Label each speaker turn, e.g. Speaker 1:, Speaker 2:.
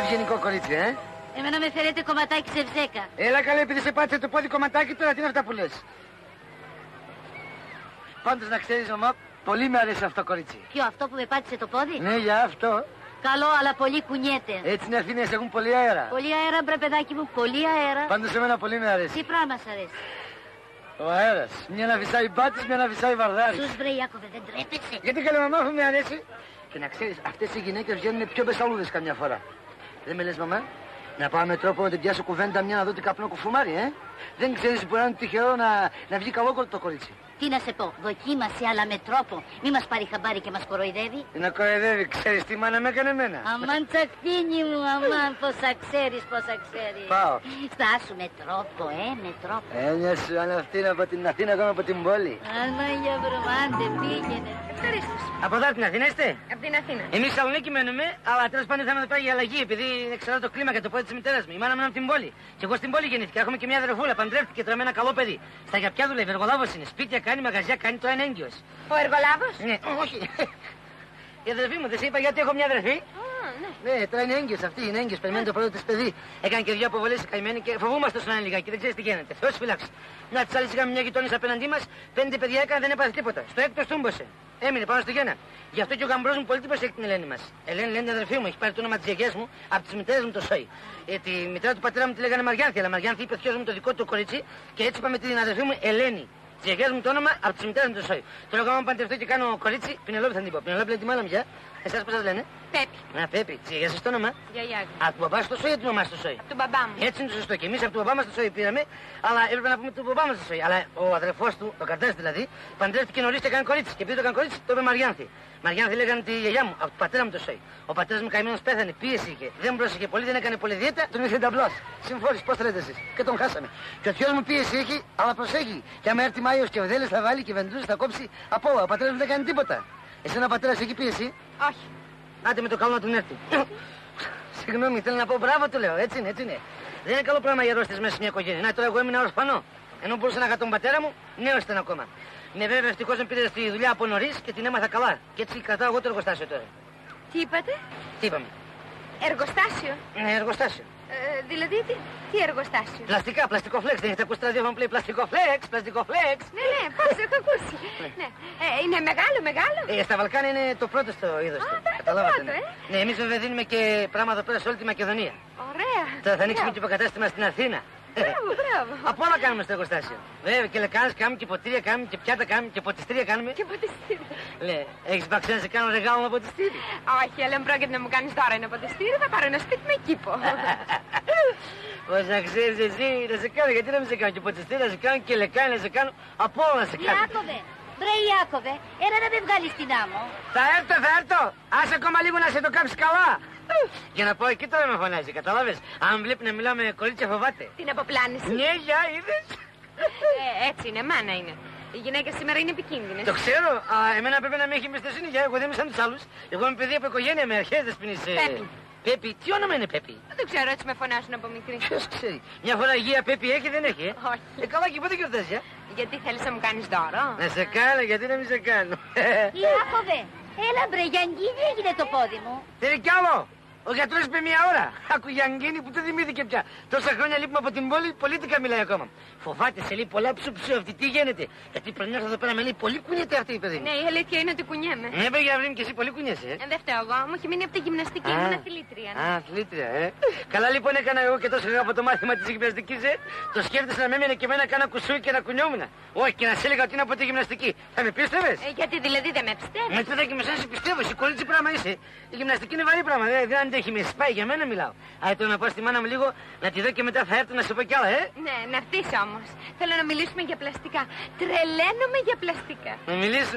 Speaker 1: ευγενικό κορίτσι,
Speaker 2: Εμένα με φέρετε κομματάκι σε ψέκα.
Speaker 1: Έλα καλά, επειδή σε πάτησε το πόδι κομματάκι, τώρα τι είναι αυτά που λες. Πάντως να ξέρεις, μαμά, πολύ με αρέσει αυτό κορίτσι.
Speaker 2: Ποιο, αυτό που με πάτησε το πόδι?
Speaker 1: Ναι, για αυτό.
Speaker 2: Καλό, αλλά πολύ κουνιέται.
Speaker 1: Έτσι είναι Αθήνες, έχουν πολύ αέρα.
Speaker 2: Πολύ αέρα, μπρε παιδάκι μου, πολύ αέρα.
Speaker 1: Πάντως εμένα πολύ με αρέσει.
Speaker 2: Τι πράγμα σ' αρέσει?
Speaker 1: Ο αέρας. Μια να βυσάει μπάτης, μια να βυσάει βαρδάρης.
Speaker 2: Σους βρε Ιάκωβε, δεν τρέπεσαι.
Speaker 1: Γιατί καλή μαμά, αφού με αρέσει. Και να ξέρεις, αυτές οι γυναίκες βγαίνουν πιο μπεσαλούδες καμιά φορά. Δεν με λες, μαμά? Να πάω με τρόπο να την πιάσω κουβέντα μια να δω τι καπνό κουφουμάρι, Δεν ξέρεις που είναι τυχερό να βγει καλό το κορίτσι.
Speaker 2: Τι να σε πω, δοκίμασε, αλλά με τρόπο. Μη μας πάρει χαμπάρι και μας κοροϊδεύει.
Speaker 1: Τι να κοροϊδεύει, ξέρεις τι μάνα με έκανε εμένα.
Speaker 2: Αμάν τσακτίνι μου, αμάν, πόσα ξέρεις, πόσα ξέρεις.
Speaker 1: Πάω.
Speaker 2: Στάσου με τρόπο, με τρόπο.
Speaker 1: Μια σου, αν αυτή είναι από την Αθήνα, εγώ από την πόλη.
Speaker 2: Ανάγια βρομάντε, πήγαινε.
Speaker 3: Ευχαρίστως.
Speaker 1: Από εδώ από την Αθήνα είστε?
Speaker 3: Από την Αθήνα.
Speaker 1: Εμείς Θεσσαλονίκη μένουμε, αλλά τέλος πάντων θα είμαστε για αλλαγή, επειδή ξέρω το κλίμα και το πόδι της μητέρας μου. Η μάνα μου είναι από την πόλη. Και εγώ στην πόλη γεννήθηκα. Έχουμε και μια αδερφούλα, παντρεύτηκε τώρα με ένα καλό παιδί. Στα γιαπιά δουλεύει, εργολάβος είναι. Σπίτια κάνει, μαγαζιά κάνει, τώρα είναι έγκυος.
Speaker 3: Ο εργολάβος?
Speaker 1: Ναι, όχι. Η αδερφή μου, δεν σε είπα γιατί έχω μια αδερφή. Ναι, τώρα είναι έγκυος αυτή, είναι έγκυος. Περιμένει το πρώτο της παιδί. Έκανε και δύο αποβολές καημένη και φοβούμαστε στον ένα λιγάκι, δεν ξέρεις τι γίνεται. Θεός φυλάξει. Να της άλλης είχαμε μια γειτόνισσα απέναντί μας, 5 παιδιά έκανε, δεν έπαθε τίποτα. Στο έκτο στούμπωσε. Έμεινε πάνω στο γένα. Γι' αυτό και ο γαμπρός μου πολύ τύπωσε την Ελένη μας. Ελένη λένε αδερφή μου, έχει πάρει το όνομα της γιαγιάς μου, από τις μητέρες μου το σόι. Τη μητέρα του πατέρα μου τη λέγανε Μαριάνθη, αλλά Μαριάνθη είπε θειός μου το δικό του κορίτσι και έτσι είπαμε την αδερφή μου Ελένη. Τη γιαγιά μου το όνομα, από τις μητέρες μου το σόι. Το λέω άμα παντρευτώ και κάνω κορίτσι, Πινελόπη θα την πω. Πινελόπη λέει τη μάνα μου πια. Εσάς πώς σας λένε?
Speaker 3: Πέπη.
Speaker 1: Πέπη. Τη γιαγιά σας το όνομα?
Speaker 3: Γιαγιά.
Speaker 1: Από του μπαμπά στο σόι ή του μαμά στο σόι?
Speaker 3: Από του μπαμπά μου.
Speaker 1: Έτσι είναι το σωστό. Και εμείς από του μπαμπά μας το σόι πήραμε, αλλά έπρεπε να πούμε του μπαμπά μας το σόι. Αλλά ο αδερφός του, ο Καρτάς δηλαδή, παντρεύτηκε νωρίς και έκανε κορίτσι. Και επειδή το έκανε κορίτσι, το είπε Μαριάνθη. Μαριάνθη λέγανε τη γιαγιά μου, από του πατέρα μου το σόι. Ο πατέρας μου καημένος πέθανε, πίεση είχε. Δεν πρόσεχε πολύ, δεν έκανε πολύ δίαιτα, τον ήρθε ταμπλός. Συμφόρησε, πώς θέλετε εσείς. Και τον χάσαμε. Και ο θειός μου πίεση έχει, αλλά προσέχει. Και άμα έρθει Μάιος και ο Δέλες θα βάλει και βεντούς θα κόψει από όλα. Ο πατέρας μου δεν κάνει τίποτα. Εσένα ο πατέρας έχει πίεση?
Speaker 3: Όχι.
Speaker 1: Άντε με το καλό να τον έρθει. Συγγνώμη, θέλω να πω μπράβο του λέω, έτσι είναι, έτσι είναι. Δεν είναι καλό πράγμα οι αρρώστιες μέσα σε μια οικογένεια. Να τώρα εγώ έμεινα ορφανό. Ενώ μπορούσα να είχα τον πατέρα μου, νέος ήταν ακόμα. Με βέβαια ευτυχώς με πήρε στη δουλειά από νωρίς και την έμαθα καλά. Και έτσι κρατάω εγώ το εργοστάσιο τώρα.
Speaker 3: Τι είπατε?
Speaker 1: Τι είπαμε?
Speaker 3: Εργοστάσιο.
Speaker 1: Ναι, εργοστάσιο.
Speaker 3: Δηλαδή τι εργοστάσιο?
Speaker 1: Πλαστικά, πλαστικό φλεξ. Δεν έχετε ακούσει το ραδιόφωνο που λέει πλαστικό φλεξ, πλαστικό φλεξ.
Speaker 3: Ναι, πώς έχω ακούσει. Ναι. Είναι μεγάλο.
Speaker 1: Στα Βαλκάνια είναι το πρώτο στο είδος του. Καταλάβατε.
Speaker 3: πρώτο,
Speaker 1: Ναι, εμείς βέβαια δίνουμε και πράγματα πέρα σε όλη τη Μακεδονία.
Speaker 3: Ωραία.
Speaker 1: Τώρα θα ανοίξουμε και υποκατάστημα στην Αθήνα.
Speaker 3: Μπράβο.
Speaker 1: Από όλα κάνουμε στο εργοστάσιο. Βέβαια και λεκάνες κάνουμε και ποτήρια κάνουμε και πιάτα κάνουμε και ποτιστήρια κάνουμε.
Speaker 3: Και ποτιστήρι.
Speaker 1: Λέει, έχεις παξί να σε κάνω ρεγάλο με ποτιστήρι?
Speaker 3: Όχι, αλλά αν πρόκειται να μου κάνεις τώρα ένα ποτιστήρι, θα πάρω ένα σπίτι με κήπο.
Speaker 1: Πώς να ξέρεις εσύ να σε κάνω, γιατί να μην σε κάνω και ποτιστήρι να σε κάνω και λεκάνες να σε κάνω, από όλα να σε κάνω.
Speaker 2: Ιάκωβε, βρε Ιάκωβε, έλα να με βγάλεις στην άμμο.
Speaker 1: Θα έρθω. Άσε ακόμα λίγο να σε το κάψει καλά. Για να πάω εκεί τώρα με φωνάζει, καταλάβες. Αν βλέπει να μιλάω με κορίτσια φοβάται.
Speaker 3: Την αποπλάνηση.
Speaker 1: Ναι, για είδες.
Speaker 3: Έτσι είναι, μάνα είναι. Οι γυναίκες σήμερα είναι επικίνδυνες.
Speaker 1: Το ξέρω, εμένα πρέπει να με έχει εμπιστοσύνη για εγώ δεν είμαι σαν τους άλλους. Εγώ είμαι παιδί από οικογένεια με αρχές δεσποινής.
Speaker 3: Πέπη.
Speaker 1: Πέπη, τι όνομα είναι Πέπη?
Speaker 3: Δεν ξέρω, έτσι με φωνάζουν από μικρή.
Speaker 1: Ποιος ξέρει. Μια φορά υγεία Πέπη έχει, δεν έχει,
Speaker 3: Όχι.
Speaker 1: Καλά και πότε γιορτάζει,
Speaker 3: Γιατί θέλεις να μου κάνεις δώρο?
Speaker 1: Να σε κάνω, γιατί να μην σε κάνω.
Speaker 2: Ιάκωβε, έλα μπρε, Γιανγκίνη έγινε το πόδι μου.
Speaker 1: Θέλει κι άλλο. Ο γιατρός είπε μια ώρα. Άκου Γιανγκίνη που δεν θυμήθηκε πια. Τόσα χρόνια λείπουμε από την πόλη, πολίτικα μιλάει ακόμα. Φοβάται, σε λέει πολλά ψουψού αυτή, τι γίνεται. Γιατί πριν έρθω εδώ πέρα με λέει πολύ κουνιέται αυτή η παιδί μου.
Speaker 3: Ναι, η αλήθεια είναι ότι κουνιέμαι.
Speaker 1: Ναι, παιδιά, βρήκε και εσύ πολύ κουνιέσαι.
Speaker 3: Δεν φταίω εγώ, μου έχει μείνει από τη γυμναστική, ήμουν αθλήτρια.
Speaker 1: Αθλήτρια, Καλά λοιπόν έκανα εγώ και τόσο από το μάθημα της γυμναστικής, Το σκέφτεσαι να με έμενε και εμένα κάνα κουσούι και να κουνιόμουν. Όχι, και να σε έλεγα ότι είναι από τη γυμναστική. Θα με πίστευες?
Speaker 3: Γιατί δηλαδή δεν με πιστεύεις?
Speaker 1: Με παιδάκι με σε πιστεύω, εσύ κορίτσι πράγμα είσαι. Η γυμναστική είναι βαρύ πράγμα, δεν αντέχει με σπάει, για μένα μιλάω. Άρα τώρα να πάω στη μάνα μου λίγο, να τη δω και μετά θα έρθω να σου πω κι άλλα,
Speaker 3: Ναι, να έρθεις όμως. Θέλω να μιλήσουμε για πλαστικά. Τρελαίνομαι για πλαστικά.
Speaker 1: Να μιλήσουμε.